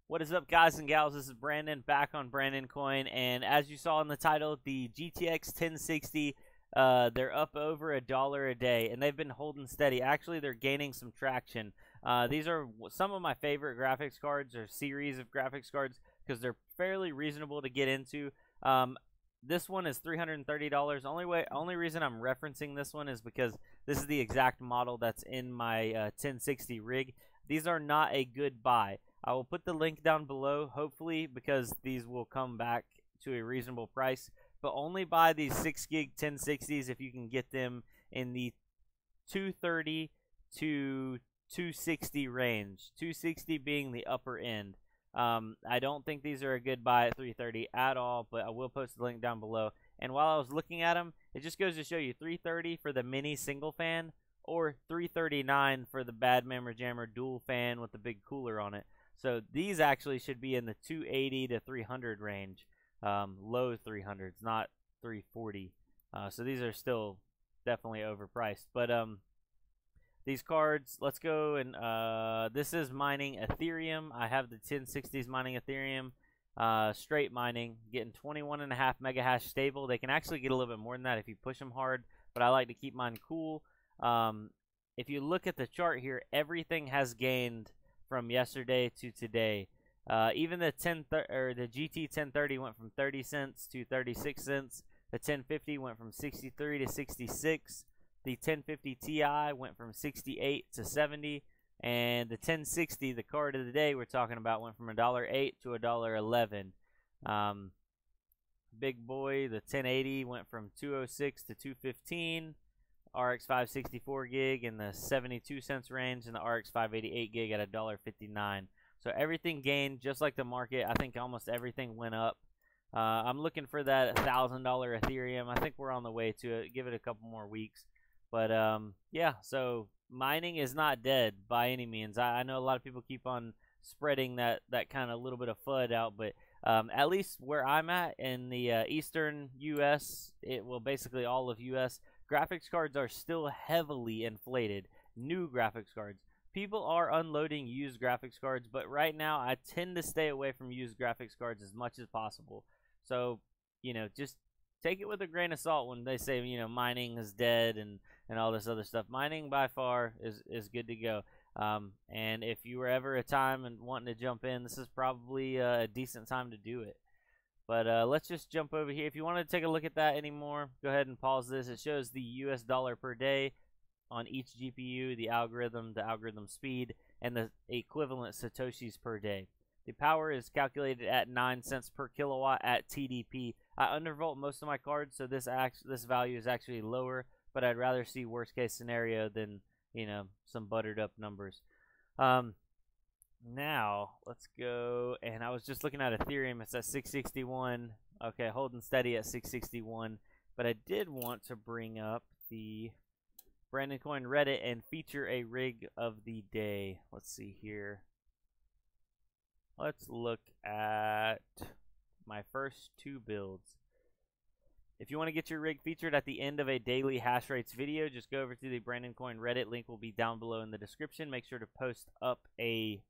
What is up, guys and gals? This is Brandon, back on Brandon Coin, and as you saw in the title, the GTX 1060, they're up over $1 a day, and they've been holding steady. Actually, they're gaining some traction. These are some of my favorite graphics cards, or series of graphics cards, because they're fairly reasonable to get into. This one is $330. Only reason I'm referencing this one is because this is the exact model that's in my 1060 rig. These are not a good buy. I will put the link down below, hopefully, because these will come back to a reasonable price. But only buy these 6 gig 1060s if you can get them in the 230 to 260 range. 260 being the upper end. I don't think these are a good buy at 330 at all, but I will post the link down below. And while I was looking at them, it just goes to show you 330 for the mini single fan, or 339 for the Bad Mammer Jammer dual fan with the big cooler on it. So these actually should be in the 280 to 300 range, low 300s, not 340. So these are still definitely overpriced. But these cards, let's go and this is mining Ethereum. I have the 1060s mining Ethereum, straight mining, getting 21.5 mega hash stable. They can actually get a little bit more than that if you push them hard, but I like to keep mine cool. If you look at the chart here, everything has gained from yesterday to today. Even the GT 1030 went from 30 cents to 36 cents. The 1050 went from 63 to 66. The 1050 Ti went from 68 to 70. And the 1060, the card of the day we're talking about, went from $1.08 to $1.11. Big boy, the 1080 went from 206 to 215. RX 564 gig in the 72 cents range, and the RX 588 gig at $1.59. So everything gained just like the market. I think almost everything went up. I'm looking for that $1,000 Ethereum. I think we're on the way to it. Give it a couple more weeks. But yeah, so mining is not dead by any means. I know a lot of people keep on spreading that kind of little bit of FUD out, but at least where I'm at in the eastern U.S., basically all of U.S., graphics cards are still heavily inflated. New graphics cards. People are unloading used graphics cards, but right now I tend to stay away from used graphics cards as much as possible. So, just take it with a grain of salt when they say, mining is dead and all this other stuff. Mining by far is good to go. And if you were ever a time and wanting to jump in, this is probably a decent time to do it. But let's just jump over here. If you want to take a look at that anymore, go ahead and pause this. It shows the US dollar per day on each GPU, the algorithm speed, and the equivalent Satoshis per day. The power is calculated at 9 cents per kilowatt at TDP. I undervolt most of my cards, so this value is actually lower, but I'd rather see worst case scenario than, some buttered up numbers. Now, let's go, and I was just looking at Ethereum. It's at 661. Okay, holding steady at 661. But I did want to bring up the Brandon Coin Reddit and feature a rig of the day. Let's see here. Let's look at my first 2 builds. If you want to get your rig featured at the end of a daily hash rates video, just go over to the Brandon Coin Reddit. Link will be down below in the description. Make sure to post up a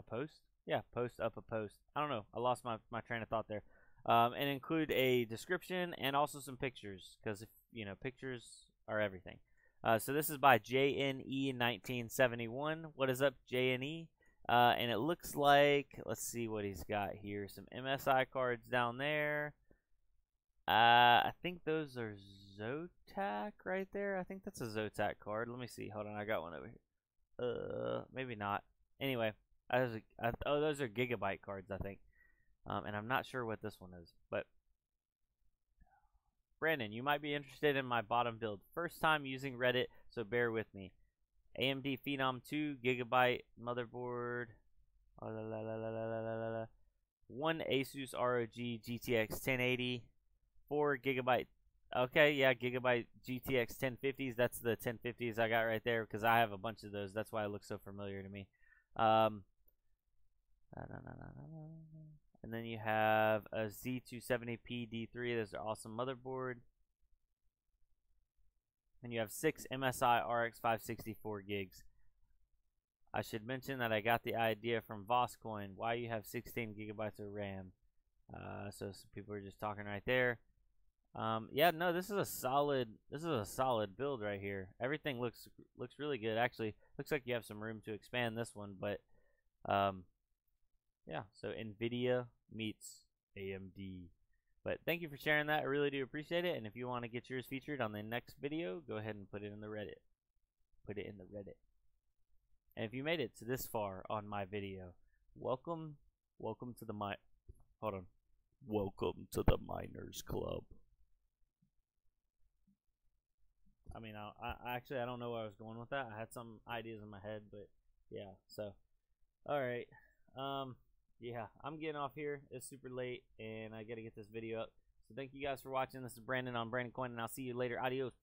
post? Yeah, post up a post. I don't know. I lost my train of thought there. And include a description and also some pictures, because pictures are everything. So this is by JNE1971. What is up, JNE? And it looks like, let's see what he's got here. Some MSI cards down there. I think those are Zotac right there. I think that's a Zotac card. Let me see. Hold on, I got one over here. Maybe not. Anyway, those are Gigabyte cards, I think. And I'm not sure what this one is, but Brandon, you might be interested in my bottom build. First time using Reddit, so bear with me. AMD Phenom 2 Gigabyte motherboard. 1 Asus ROG GTX 1080. 4 Gigabyte. Okay, yeah, Gigabyte GTX 1050s. That's the 1050s I got right there because I have a bunch of those. That's why it looks so familiar to me. And then you have a Z270P D3. That's an awesome motherboard. And you have 6 MSI RX 564 gigs. I should mention that I got the idea from Voscoin. Why you have 16 gigabytes of RAM? So some people are just talking right there. Yeah, no, this is a solid build right here. Everything looks really good. Actually, looks like you have some room to expand this one, but yeah. So Nvidia meets AMD. But thank you for sharing that. I really do appreciate it. And if you want to get yours featured on the next video, go ahead and put it in the Reddit. Put it in the Reddit. And if you made it to this far on my video, welcome to the welcome to the Miners Club. I mean, I actually don't know where I was going with that. I had some ideas in my head, but yeah. So, all right. Yeah, I'm getting off here. It's super late, and I gotta get this video up. So thank you guys for watching. This is Brandon on Brandon Coin, and I'll see you later. Adios.